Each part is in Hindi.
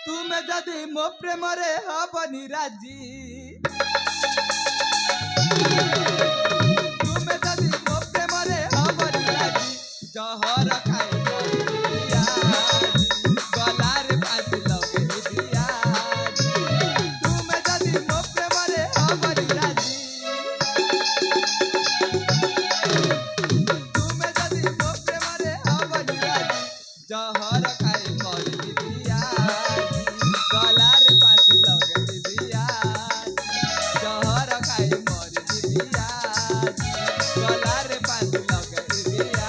तुमे जदि मो प्रेम रे हबनी राजी तुमे जदि मो प्रेम रे हबनी राजी जहर खाई दिया गलार फांसी लगे दिया तुमे जदि मो प्रेम रे हबनी राजी तुमे जदि मो प्रेम रे हबनी राजी जहर खाई मर दिया गलार फांसी लगे दिया जहर खाई मर दिया गलार फांसी लगे दिया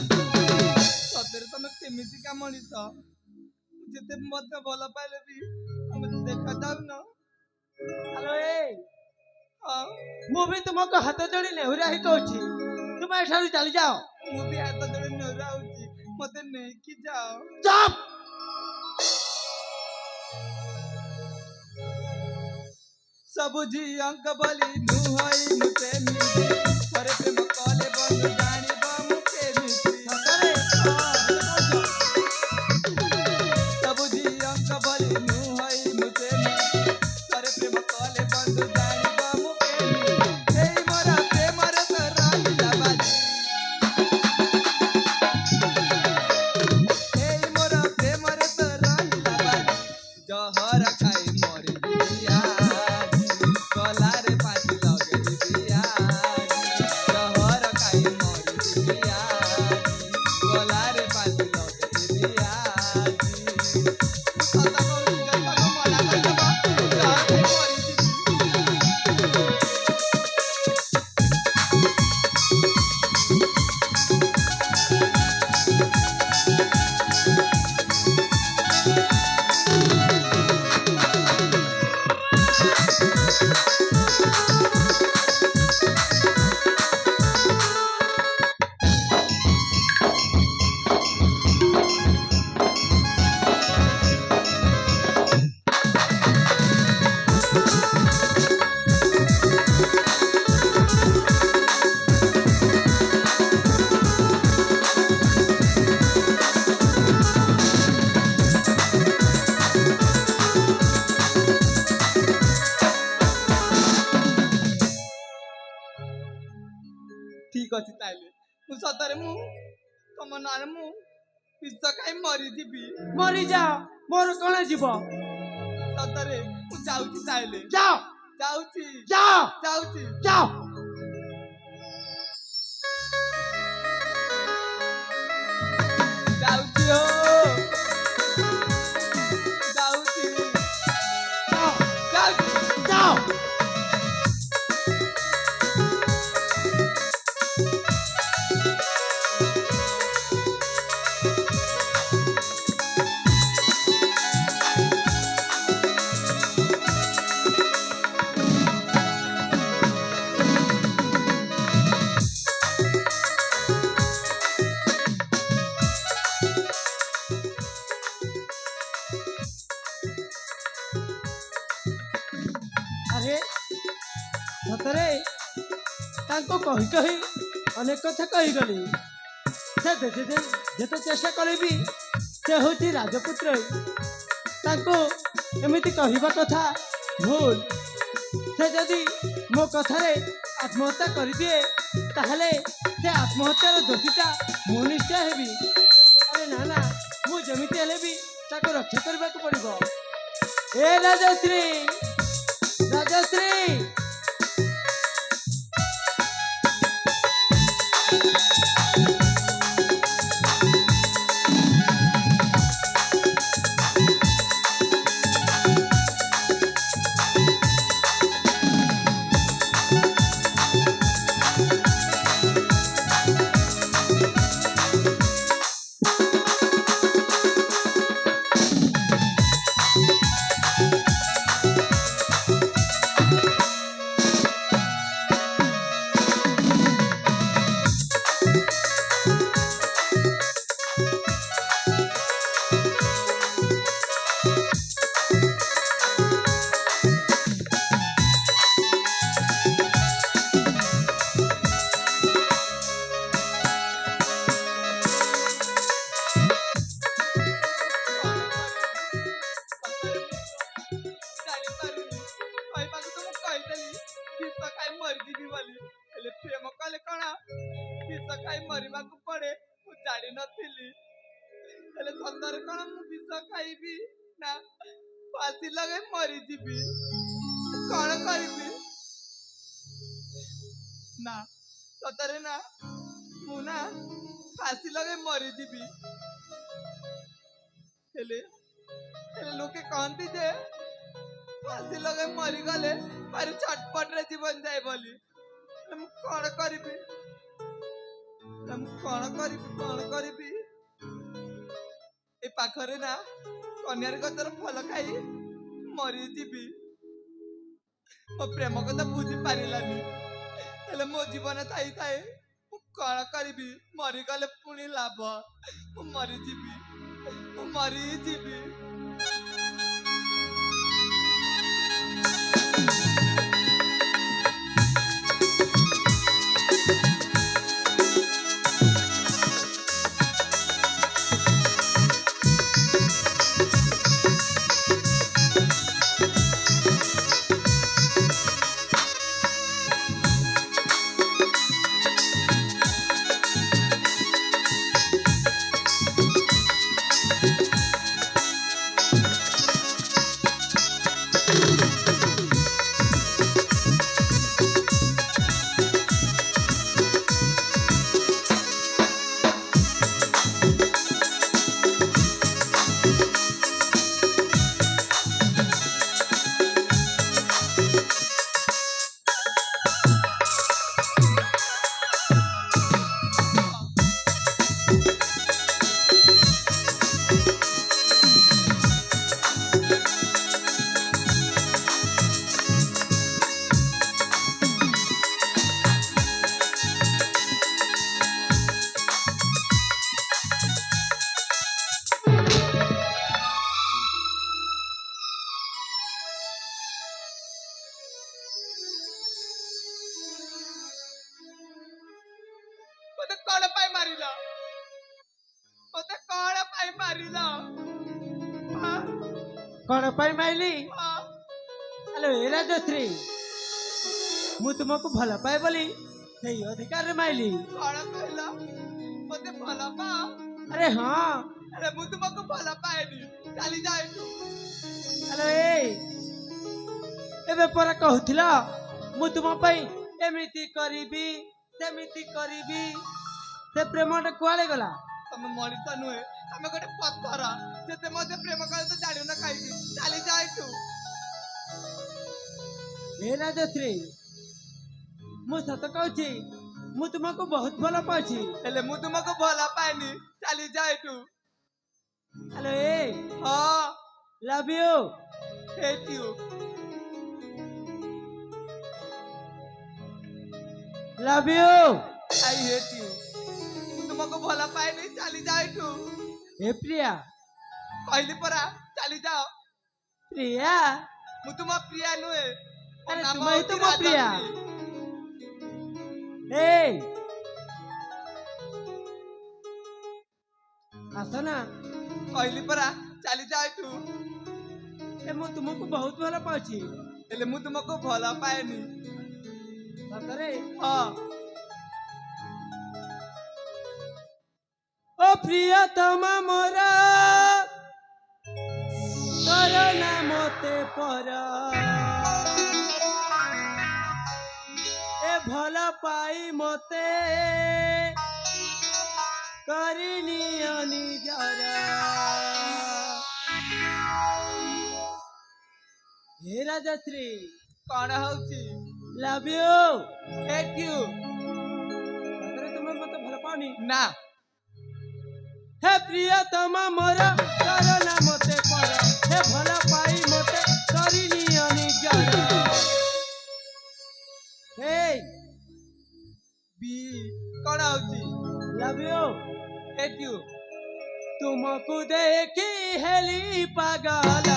सତରେ ତମେ କେମିତିକା ମଣିଷ ଯେତେ ମତେ ଭଲ ପାଇଲେ ବି ତମେ ଦେଖାଯାଉନ हेलो ए ହଁ ମୁଁ ବି ତୁମକୁ ହାତ ଯୋଡ଼ି ନେହୁରା ହିଁ କହୁଛି ତୁମେ ଏଠାରୁ ଚାଲି ଯାଅ। ମୁଁ ବି ହାତ ଯୋଡ଼ି ନେହୁରାଉଛି ମତେ ନେଇକି ଯାଅ ଚୁପ୍ ସବୁ ଝିଅଙ୍କ ବୋଲି ନୁହଁଇ ମୁଁ ପ୍ରେମିକି ଥରେ ପ୍ରେମ କଲେ ବନ୍ଧୁ ଜାଣିବ ମୁଁ କେମିତି ସତରେ ସବୁ ଝିଅଙ୍କ ବୋଲି ନୁହଁଇ ମୁଁ ପ୍ରେମିକି ଥରେ ପ୍ରେମ କଲେ ବନ୍ଧୁ ଜାଣିବ ମୁଁ କେମିତି ଏଇ ମୋର ପ୍ରେମରେ ତ ରହିଲା ବାଜି ଏଇ ମୋର ପ୍ରେମରେ ତ ରହିଲା ବାଜି ଜହର ଖାଇ ମରି ଦିଆ ଗଲାରେ ପାଟି ଲଗେଇ ଦିଆ ଜହର ଖାଇ ମରି ଦିଆ ଗଲାରେ ପାଟି ଲଗେଇ ଦିଆ ସତ କହୁଛି ଯଦି ତାକୁ ମନା କରିଦବ ଜହର ଖାଇ ମରିଯିବି ଠିକ ଅଛି ତାହେଲେ ମୁଁ ସତରେ ମୁଁ ତମ ନାଁରେ ମୁଁ ବିଷ ଖାଇ ମରିଯିବି ମରିଯା ମୋର କଣ ଯିବ ସତରେ ମୁଁ ଯାଉଛି ତାହେଲେ ଯାଅ ଯାଉଛି ଯାଅ ଯାଉଛି ଯାଅ ଯାଉଛି ହୋ ଯାଉଛି ଯାଅ ଯାଉଛି ଯାଅ अरे सतरे तांको कही कही अनेक कथा कहीगली से जेते चेष्टा कले भी से हूँ राजपुत्र तांको एमिति कहवा कथा भूल से जदि मो कथारे आत्महत्या कर दिए ताहले से आत्महत्यार दोषीटा मु निश्चय हेबी अरे ना ना मु जमिति हेले भी ताको रक्षा करबा को पड़िबो ए राजश्री राजश्री ମରିବାକୁ ପଡେ ମୁଁ ଜାଣିନଥିଲି ହେଲେ ସତରେ କଣ ମୁଁ ବିଷ ଖାଇବି ନା ଫାଶୀ ଲଗେଇ ମରିଯିବି କଣ କରିବି ନା ସତରେ ନା ମୁଁ ନା ଫାଶୀ ଲଗେଇ ମରିଯିବି ହେଲେ ହେଲେ ଲୋକେ କହନ୍ତି ଯେ ଫାଶୀ ଲଗେଇ ମରିଗଲେ ଭାରି ଛଟପଟରେ ଜୀବନ ଯାଏ ବୋଲି ହେଲେ ମୁଁ କଣ କରିବି ମୁଁ କଣ କରିବି ଏ ପାଖରେ ନା କନ୍ୟାର ଗଛର ଫଳ ଖାଇ ମରିଯିବି ମୋ ପ୍ରେମ କଥା ବୁଝି ପାରିଲାନି ହେଲେ ମୋ ଜୀବନ ଥାଇ ଥାଏ ମୁଁ କଣ କରିବି ମରିଗଲେ ପୁଣି ଲାଭ ମୁଁ ମରିଯିବି ମତେ କଣ ପାଇଁ ମାରିଲ ମତେ କଣ ପାଇଁ ମାରିଲ कौन पाई माइली हाँ, हेलो ए राजश्री मु तुमको भल पाए बोली सेई अधिकार रे माइली कଣ କହିଲ ମତେ ଭଲ ପା अरे हाँ ହେଲେ ମୁଁ ତୁମକୁ ଭଲ ପାଏନି ଚାଲି ଯା ଏଠୁ हेलो ए एबे पर कहूथिला मु तुम पई एमिति करिबी सेमिति करिबी से प्रेमटा कुआले गला ତମେ ମଣିଷ ନୁହେଁ ତମେ ଗୋଟେ ପଥର ଯେତେ ମତେ ପ୍ରେମ କଲେ ତ ଜାଣିବ ନା ଖାଇବି ଚାଲି ଯା ଏଠୁ ए राजश्री मु सत कहूची मु तुमको बहुत भल पाउची ହେଲେ ମୁଁ ତୁମକୁ ଭଲ ପାଏନି ଚାଲି ଯା ଏଠୁ हेलो ए ହଁ love you hate you love you I hate you ମୁଁ ତୁମକୁ ଭଲ ପାଏନି ଚାଲି ଯା ଏଠୁ ए प्रिया କହିଲି ପରା ଚାଲି ଯାଅ प्रिया ମୁଁ ତୁମ ପ୍ରିୟା ନୁହେଁ ମୋ अरे ନାମ तुम ही ହେଉଛି तुम प्रिया ରାଜଶ୍ରୀ। ए आसो ना କହିଲି ପରା ଚାଲି ଯା ଏଠୁ ए मु तुमको बहुत भल पाउची ହେଲେ ମୁଁ ତୁମକୁ ଭଲ ପାଏନି सतरे ହଁ ओ प्रियतमा मोरा तो ତୋର ନାମ ତେ ପର ଏ ଭଲ ପାଇ ମତେ କରିନିଅ ନିଜର हे राजश्री कौन होची लव यू हेट यू सतरे तुम मत भल पानी ना हे प्रियतम मोर तोर नाम ते पर हे भल पाई मते करिनियो निजर हे बी कौन होची लव यू हेट यू तुमको देखी हेली पागल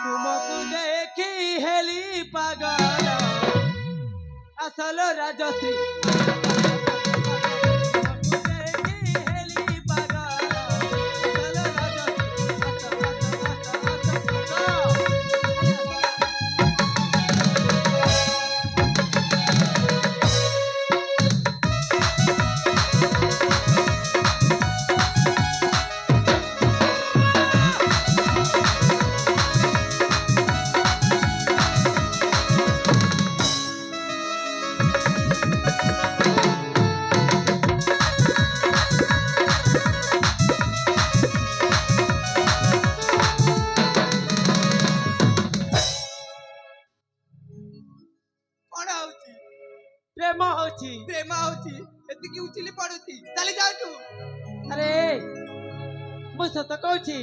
तुमको देखी हेली पागल असल राजश्री तुमको देखी हेली पागल असल कौन होची प्रेम होची प्रेम होची एतिकी उचिली पडुची चली जाओ तू अरे मु सत कहूची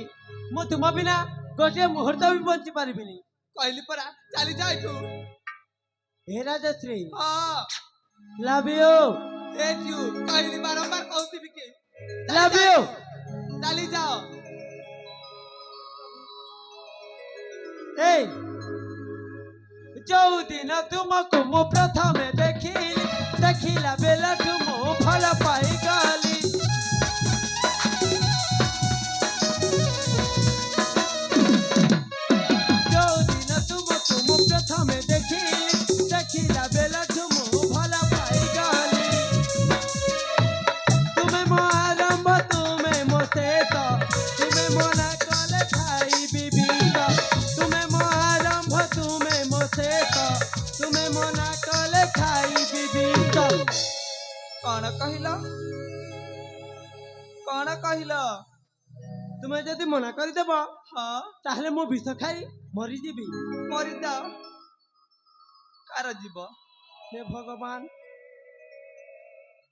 मु तुम बिना गोटे मुहूर्त भी बंची पारिबिनी कहली परा चली जाओ तू हे राजश्री हां लव यू हेट यू कहली बारंबार कहती भी के लव यू चली जाओ हे जो दिन तुमको मु प्रथमे देखिला बेला तुम फल पाई गली जो दिन तुमको मु प्रथमे देखिला बेला तुम फल पाई गली तुम्हें मो आरंभ तुम्हें मो शेष तुम्हें मना कले खाई विविध तुम्हें मो आरंभ तुम्हें मो शेष तुम्हें मना कले खाई विविध कौन कहिला तुम्हें जदि मना करदेव हाँ ताहले मो विष खाई मरीजी मरी जाओ कार जीव हे भगवान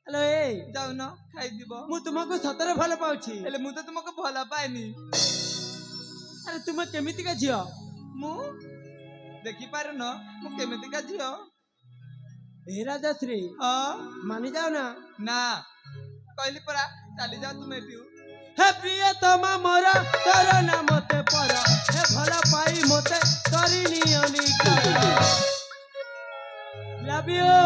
हेलो ए जाऊ न खाई जीव मु तुमको सतरे भल पाउछि हेले मु तो तुमको भला पाएनी अरे तुम केमिति का झियो मु देखि पारु न मु केमिति का झियो हे राजश्री हाँ मानि जाओ ना ना कहली परा चली जाओ तुम एठू हे प्रियतम मोर तोर नाम ते पर हे भल पाई मते करिनियो निकर लव यू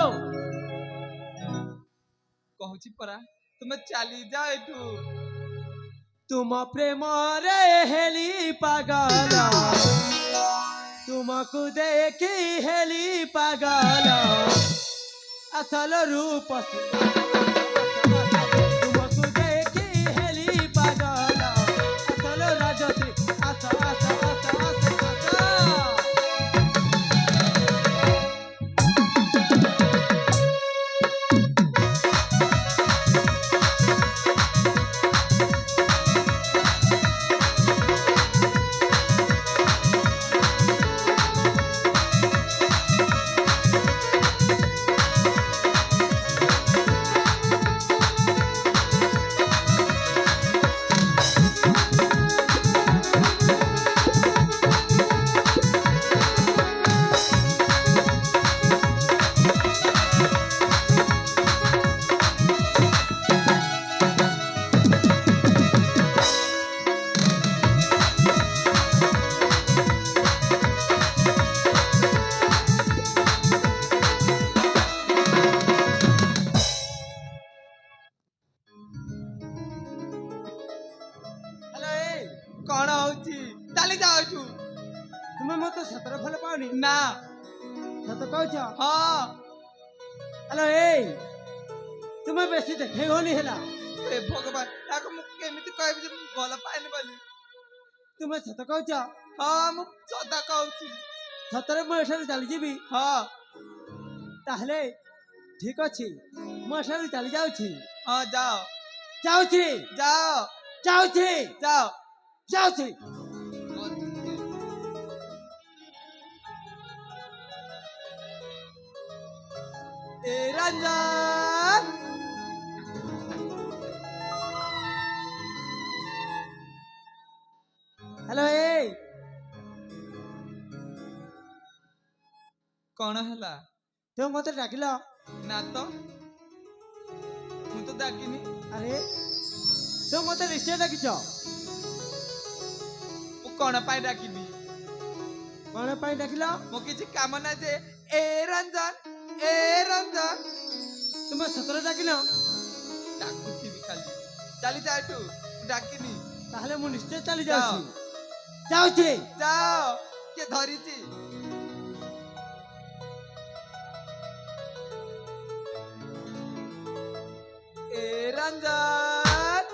कहूची परा तुम चली जाओ एठू तुम प्रेम रे हेली पागल तुमको देखी हेली पागल असल रूप तुमको देखी हेली पागल असल राजश्री कौन होची चली जाओ तू तुम्हें मत सतरे भल पानी ना सत कहछ हाँ हेलो ए तुम्हें बेसी देखे होनी हेला हे भगवान ताको मु केमिति कहबी जे भला पाइनी बोली ତୁମେ ସତ କହୁଛ? ହଁ ମୁଁ ସତ କହୁଛି। ସତରେ ମୁଁ ଏଠାରୁ ଚାଲିଯିବି? ହଁ ତାହେଲେ ଠିକ ଅଛି, ମୁଁ ଏଠାରୁ ଚାଲି ଯାଉଛି। ହଁ ଯାଅ ଯାଉଛି ଯାଅ ଯାଉଛି ଯାଅ। ଯାଉଛି। ए रंजन हेलो ए कौन हैला? तुम मत डाकिल? ना तो ମୁଁ ତ ଡାକିନି। ଆରେ ତୁମ ମତେ ନିଶ୍ଚୟ ଡାକିଛ। ମୁଁ କଣ ପାଇଁ ଡାକିବି? କଣ ପାଇଁ ଡାକିଲ? ମୋ କିଛି କାମ ନା ଯେ ଏ ରଞ୍ଜନ ଏ ରଞ୍ଜନ ତୁମେ ସତରେ ଡାକିନ? ଡାକୁଥିବି ଖାଲି। ଚାଲି ଯା ଏଠୁ, ମୁଁ ଡାକିନି। ତାହେଲେ ମୁଁ ନିଶ୍ଚୟ ଚାଲି ଯାଉଛି। ଯାଉଛି। ଯାଅ। କିଏ ଧରିଛି? ए रंजन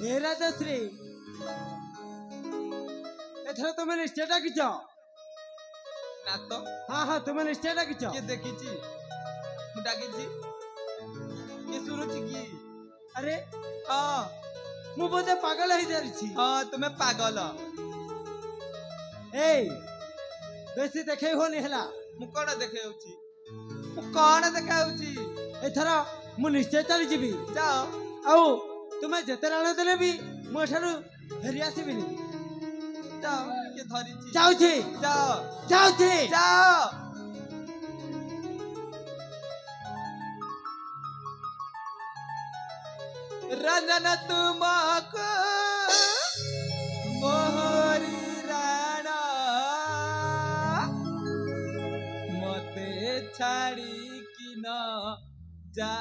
ଏ ରାଜଶ୍ରୀ, ଏଥର ତୁମେ ନିଶ୍ଚୟ ଡାକିଛ। ନା ତ ହଁ ହଁ, ତୁମେ ନିଶ୍ଚୟ ଡାକିଛ। କିଏ ଦେଖିଛି? ମୁଁ ଡାକିଛି। କିଏ ଶୁଣୁଛି କି? ଆରେ ହଁ ମୁଁ ବୋଧେ ପାଗଳ ହେଇସାରିଛି। ହଁ ତୁମେ ପାଗଲ। ଏଇ ବେଶୀ ଦେଖେଇ ହୋନି ହେଲା। ମୁଁ କଣ ଦେଖାଉଛି? ମୁଁ କଣ ଦେଖାଉଛି? ଏଥର ମୁଁ ନିଶ୍ଚୟ ଚାଲିଯିବି। ଯାଅ। ଆଉ ତୁମେ ଯେତେ ରାଣ ଦେଲେ ବି ମୁଁ ଏଠାରୁ ଫେରି ଆସିବିନି। ଯାଅ। କିଏ ଧରିଛି? ଯାଉଛି ଯାଅ ଯାଉଛି। ଯାଅ। रंजन तुमको मोहरी राणा मते छाड़ी कि न जा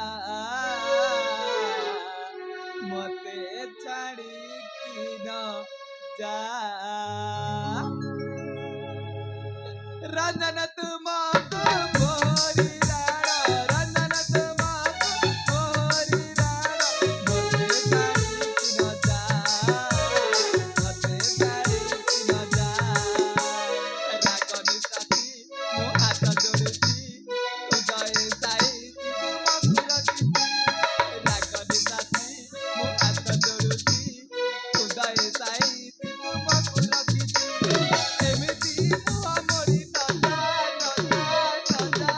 मते छाड़ी कि न जा रंजन तुमको मोहरी राणा रंजन तुमको मोहरी राणा मते छाड़ी कि न जा मते छाड़ी कि न जा रागनी साथी मो हाथ जोड़ुची उदय साई तुमको रखिची रागनी साथी मो हाथ जोड़ुची उदय साई तुमको रखिची एमिति मुआ मोरी नजा नजा नजा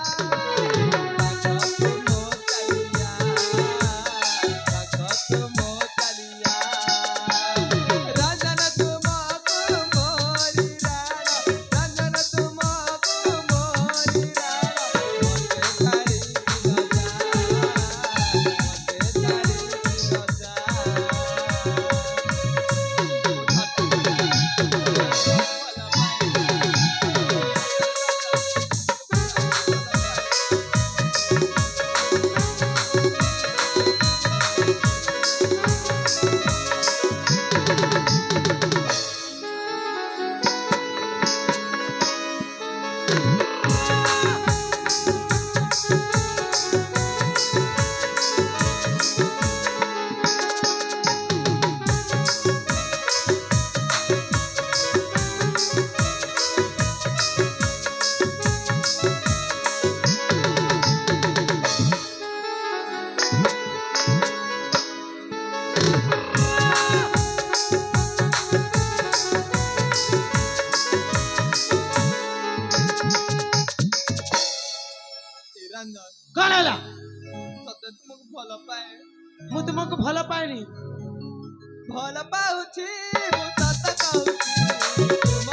बागत मो चालिया रंजन तुमको मोरी राणा रंजन तुमको मोरी राणा मते छाड़ी कि न जा मते छाड़ी कि न जा रंजन କଣ ହେଲା? ସତେ ତୁମକୁ ଭଲ ପାଏ। ମୁଁ ତୁମକୁ ଭଲ ପାଏନି। ଭଲ ପାଉଛି ମୁଁ ସତ କହୁଛି ତୁମ